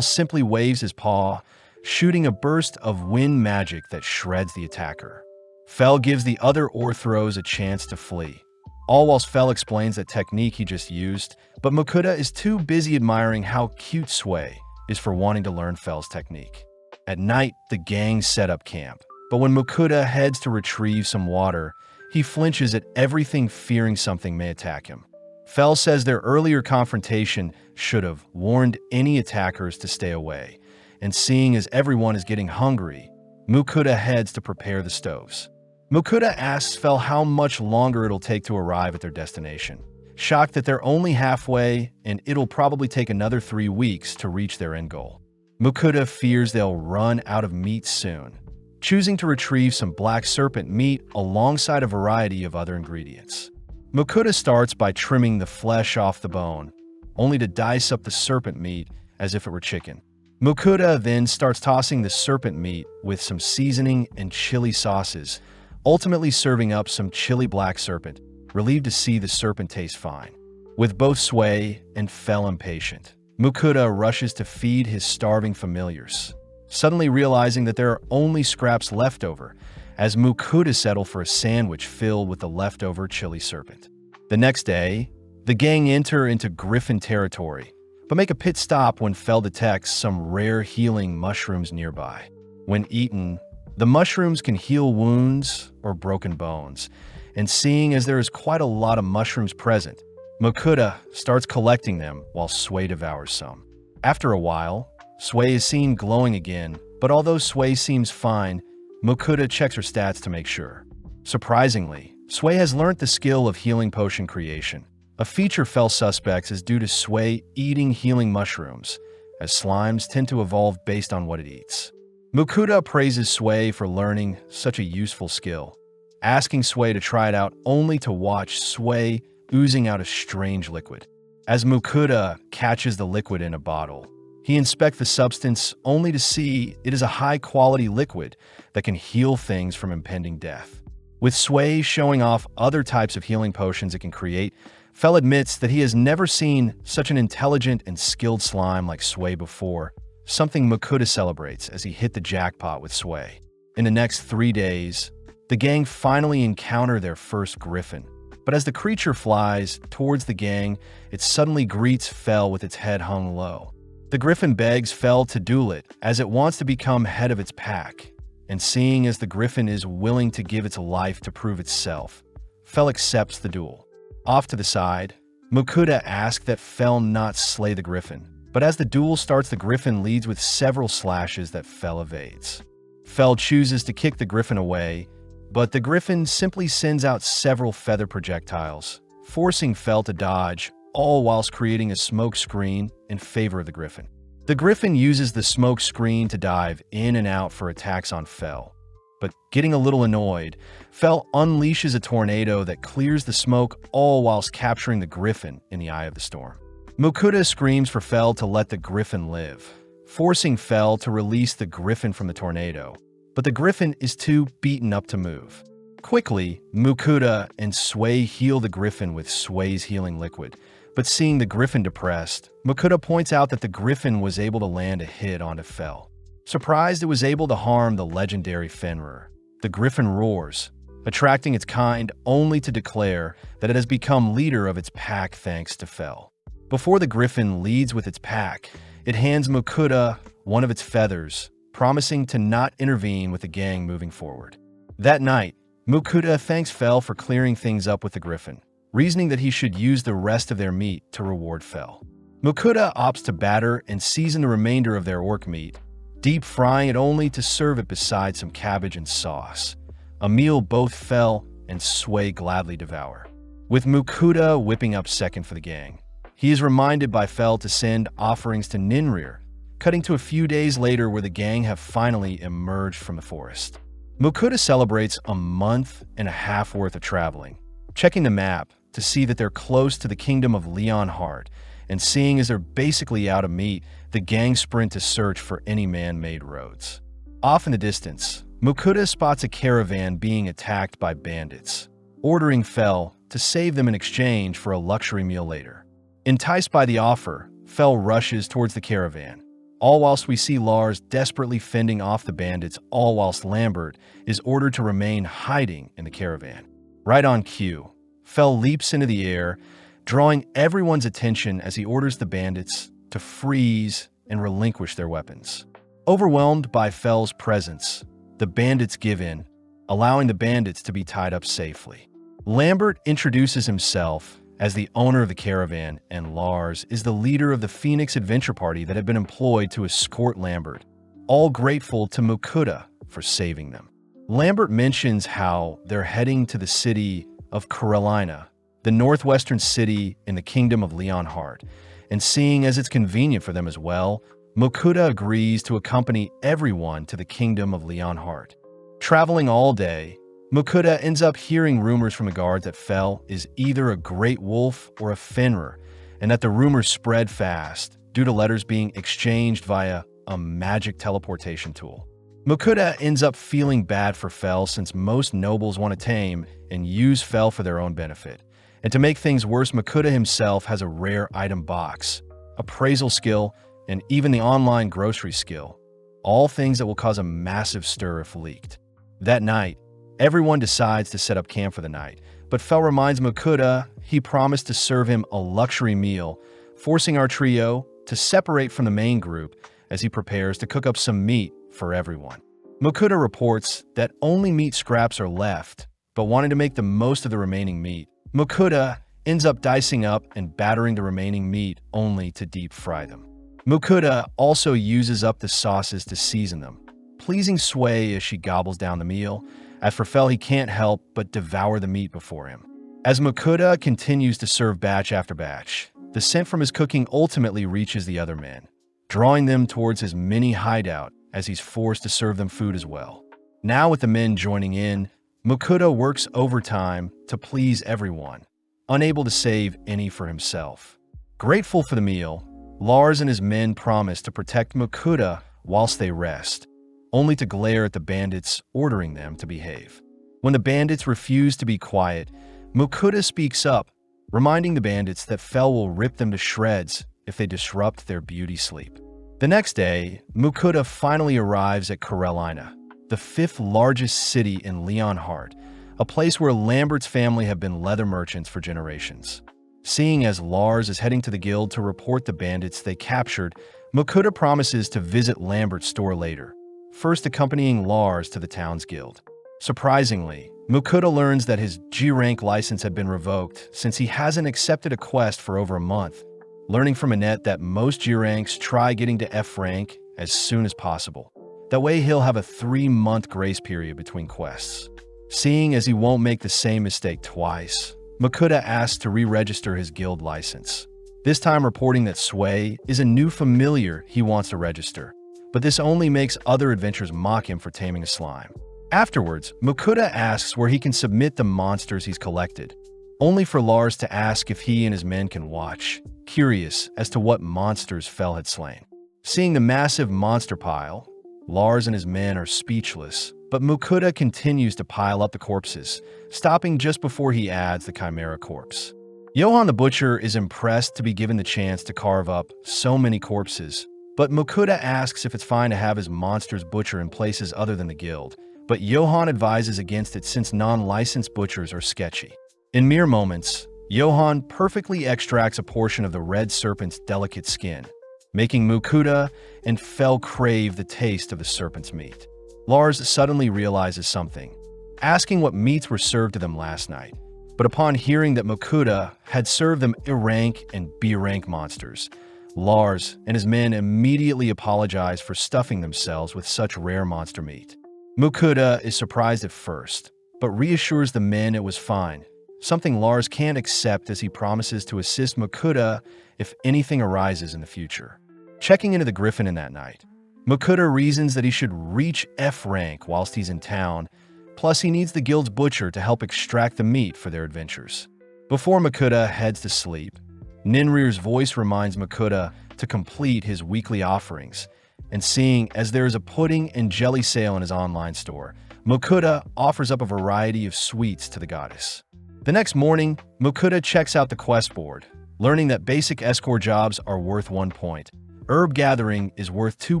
simply waves his paw, shooting a burst of wind magic that shreds the attacker. Fel gives the other orthros a chance to flee, all whilst Fel explains that technique he just used, but Mukuda is too busy admiring how cute Sway is for wanting to learn Fel's technique. At night, the gang set up camp, but when Mukuda heads to retrieve some water, he flinches at everything, fearing something may attack him. Fel says their earlier confrontation should have warned any attackers to stay away, and seeing as everyone is getting hungry, Mukuda heads to prepare the stoves. Mukuda asks Fel how much longer it'll take to arrive at their destination, shocked that they're only halfway and it'll probably take another 3 weeks to reach their end goal. Mukuda fears they'll run out of meat soon, choosing to retrieve some black serpent meat alongside a variety of other ingredients. Mukuda starts by trimming the flesh off the bone, only to dice up the serpent meat as if it were chicken. Mukuda then starts tossing the serpent meat with some seasoning and chili sauces, ultimately serving up some chili black serpent, relieved to see the serpent taste fine. With both Sway and Fel impatient, Mukuda rushes to feed his starving familiars, suddenly realizing that there are only scraps left over, as Mukuda settle for a sandwich filled with the leftover chili serpent. The next day, the gang enter into Griffin territory, but make a pit stop when Fel detects some rare healing mushrooms nearby. When eaten, the mushrooms can heal wounds or broken bones, and seeing as there is quite a lot of mushrooms present, Mukuda starts collecting them while Sway devours some. After a while, Sway is seen glowing again, but although Sway seems fine, Mukuda checks her stats to make sure. Surprisingly, Sway has learnt the skill of healing potion creation. A feature Fel suspects is due to Sway eating healing mushrooms, as slimes tend to evolve based on what it eats. Mukuda praises Sway for learning such a useful skill, asking Sway to try it out only to watch Sway oozing out a strange liquid. As Mukuda catches the liquid in a bottle, he inspects the substance only to see it is a high-quality liquid that can heal things from impending death. With Sway showing off other types of healing potions it can create, Fel admits that he has never seen such an intelligent and skilled slime like Sway before, something Mukuda celebrates as he hit the jackpot with Sway. In the next 3 days, the gang finally encounter their first griffin, but as the creature flies towards the gang, it suddenly greets Fel with its head hung low. The griffin begs Fel to duel it, as it wants to become head of its pack, and seeing as the griffin is willing to give its life to prove itself, Fel accepts the duel. Off to the side, Mukuda asks that Fel not slay the griffin, but as the duel starts, the griffin leads with several slashes that Fel evades. Fel chooses to kick the griffin away, but the griffin simply sends out several feather projectiles, forcing Fel to dodge, all whilst creating a smoke screen in favor of the griffin. The griffin uses the smoke screen to dive in and out for attacks on Fel, but getting a little annoyed, Fel unleashes a tornado that clears the smoke, all whilst capturing the griffin in the eye of the storm. Mukuda screams for Fel to let the griffin live, forcing Fel to release the griffin from the tornado, but the griffin is too beaten up to move. Quickly, Mukuda and Sway heal the griffin with Sway's healing liquid, but seeing the griffin depressed, Mukuda points out that the griffin was able to land a hit onto Fel. Surprised it was able to harm the legendary Fenrir, the griffin roars, attracting its kind only to declare that it has become leader of its pack thanks to Fel. Before the griffin leads with its pack, it hands Mukuda one of its feathers, promising to not intervene with the gang moving forward. That night, Mukuda thanks Fel for clearing things up with the griffin, reasoning that he should use the rest of their meat to reward Fel. Mukuda opts to batter and season the remainder of their orc meat, deep frying it only to serve it beside some cabbage and sauce, a meal both Fel and Sway gladly devour. With Mukuda whipping up second for the gang, he is reminded by Fel to send offerings to Ninrir, cutting to a few days later where the gang have finally emerged from the forest. Mukuda celebrates a month and a half worth of traveling, checking the map to see that they're close to the kingdom of Leonhardt, and seeing as they're basically out of meat, the gang sprint to search for any man-made roads. Off in the distance, Mukuda spots a caravan being attacked by bandits, ordering Fel to save them in exchange for a luxury meal later. Enticed by the offer, Fel rushes towards the caravan, all whilst we see Lars desperately fending off the bandits, all whilst Lambert is ordered to remain hiding in the caravan. Right on cue, Fel leaps into the air, drawing everyone's attention as he orders the bandits to freeze and relinquish their weapons. Overwhelmed by Fel's presence, the bandits give in, allowing the bandits to be tied up safely. Lambert introduces himself as the owner of the caravan, and Lars is the leader of the Phoenix Adventure Party that had been employed to escort Lambert, all grateful to Mukuda for saving them. Lambert mentions how they're heading to the city of Carolina, the northwestern city in the kingdom of Leonhardt, and seeing as it's convenient for them as well, Mokuda agrees to accompany everyone to the kingdom of Leonhardt. Traveling all day, Mokuda ends up hearing rumors from the guards that Fell is either a great wolf or a Fenrir, and that the rumors spread fast due to letters being exchanged via a magic teleportation tool. Mokuda ends up feeling bad for Fell since most nobles want to tame and use Fell for their own benefit. And to make things worse, Mokuda himself has a rare item box, appraisal skill, and even the online grocery skill, all things that will cause a massive stir if leaked. That night, everyone decides to set up camp for the night, but Fell reminds Mokuda he promised to serve him a luxury meal, forcing our trio to separate from the main group as he prepares to cook up some meat for everyone. Mokuda reports that only meat scraps are left, but wanting to make the most of the remaining meat, Mokuda ends up dicing up and battering the remaining meat only to deep fry them. Mokuda also uses up the sauces to season them, pleasing Sway as she gobbles down the meal. As for Fell, he can't help but devour the meat before him. As Mokuda continues to serve batch after batch, the scent from his cooking ultimately reaches the other men, drawing them towards his mini hideout as he's forced to serve them food as well. Now with the men joining in, Mokuda works overtime to please everyone, unable to save any for himself. Grateful for the meal, Lars and his men promise to protect Mokuda whilst they rest, only to glare at the bandits, ordering them to behave. When the bandits refuse to be quiet, Mokuda speaks up, reminding the bandits that Fell will rip them to shreds if they disrupt their beauty sleep. The next day, Mokuda finally arrives at Carolina, the 5th largest city in Leonhardt, a place where Lambert's family have been leather merchants for generations. Seeing as Lars is heading to the guild to report the bandits they captured, Mokuda promises to visit Lambert's store later, first accompanying Lars to the town's guild. Surprisingly, Mokuda learns that his G-rank license had been revoked since he hasn't accepted a quest for over a month, learning from Annette that most G-ranks try getting to F rank as soon as possible. That way he'll have a 3-month grace period between quests. Seeing as he won't make the same mistake twice, Mokuda asks to re-register his guild license, this time reporting that Sway is a new familiar he wants to register, but this only makes other adventurers mock him for taming a slime. Afterwards, Mokuda asks where he can submit the monsters he's collected, only for Lars to ask if he and his men can watch, curious as to what monsters Fell had slain. Seeing the massive monster pile, Lars and his men are speechless, but Mokuda continues to pile up the corpses, stopping just before he adds the Chimera corpse. Johan the Butcher is impressed to be given the chance to carve up so many corpses, but Mokuda asks if it's fine to have his monsters butcher in places other than the guild, but Johan advises against it since non-licensed butchers are sketchy. In mere moments, Johan perfectly extracts a portion of the red serpent's delicate skin, making Mokuda and Fell crave the taste of the serpent's meat. Lars suddenly realizes something, asking what meats were served to them last night. But upon hearing that Mokuda had served them A-rank and B-rank monsters, Lars and his men immediately apologize for stuffing themselves with such rare monster meat. Mokuda is surprised at first, but reassures the men it was fine, something Lars can't accept as he promises to assist Mokuda if anything arises in the future. Checking into the Griffin in that night, Mokuda reasons that he should reach F rank whilst he's in town, plus he needs the guild's butcher to help extract the meat for their adventures. Before Mokuda heads to sleep, Ninrir's voice reminds Mokuda to complete his weekly offerings, and seeing as there is a pudding and jelly sale in his online store, Mokuda offers up a variety of sweets to the goddess. The next morning, Mokuda checks out the quest board, learning that basic escort jobs are worth 1 point, herb gathering is worth 2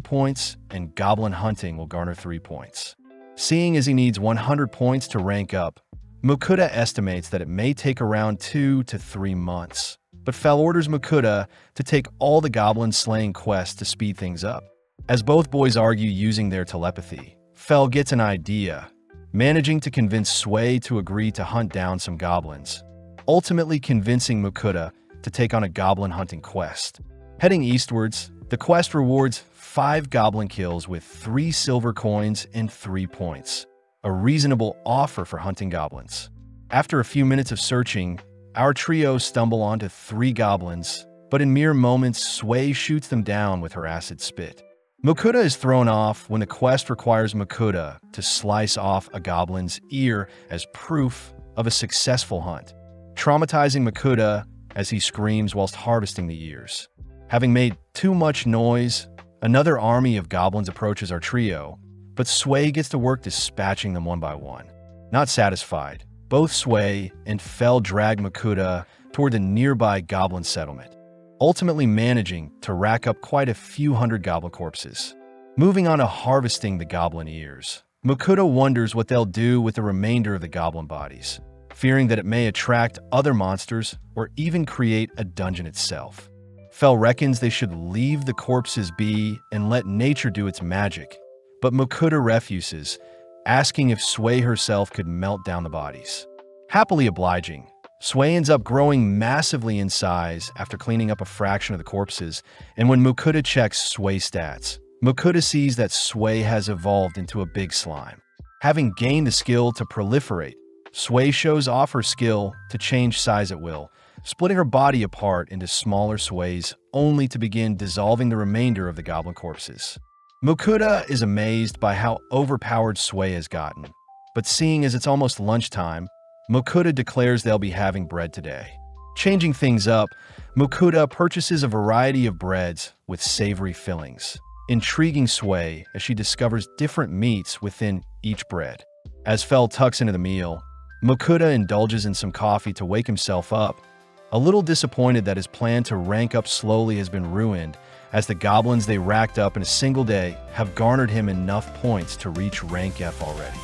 points, and goblin hunting will garner 3 points. Seeing as he needs 100 points to rank up, Mokuda estimates that it may take around 2 to 3 months, but Fell orders Mokuda to take all the goblin slaying quests to speed things up. As both boys argue using their telepathy, Fell gets an idea, managing to convince Sway to agree to hunt down some goblins, ultimately convincing Mokuda to take on a goblin hunting quest. Heading eastwards, the quest rewards 5 goblin kills with 3 silver coins and 3 points. a reasonable offer for hunting goblins. After a few minutes of searching, our trio stumble onto 3 goblins, but in mere moments, Sui shoots them down with her acid spit. Mokuda is thrown off when the quest requires Mokuda to slice off a goblin's ear as proof of a successful hunt, traumatizing Mokuda as he screams whilst harvesting the ears. Having made too much noise, another army of goblins approaches our trio, but Sui gets to work dispatching them one by one. Not satisfied, both Sui and Fel drag Mokuda toward the nearby goblin settlement, ultimately managing to rack up quite a few hundred goblin corpses. Moving on to harvesting the goblin ears, Mokuda wonders what they'll do with the remainder of the goblin bodies, fearing that it may attract other monsters or even create a dungeon itself. Fel reckons they should leave the corpses be and let nature do its magic, but Mokuda refuses, asking if Sui herself could melt down the bodies. Happily obliging, Sui ends up growing massively in size after cleaning up a fraction of the corpses, and when Mokuda checks Sui's stats, Mokuda sees that Sui has evolved into a big slime. Having gained the skill to proliferate, Sui shows off her skill to change size at will, splitting her body apart into smaller Suis only to begin dissolving the remainder of the goblin corpses. Mokuda is amazed by how overpowered Sui has gotten, but seeing as it's almost lunchtime, Mokuda declares they'll be having bread today. Changing things up, Mokuda purchases a variety of breads with savory fillings, intriguing Sui as she discovers different meats within each bread. As Fel tucks into the meal, Mokuda indulges in some coffee to wake himself up, a little disappointed that his plan to rank up slowly has been ruined, as the goblins they racked up in a single day have garnered him enough points to reach rank F already.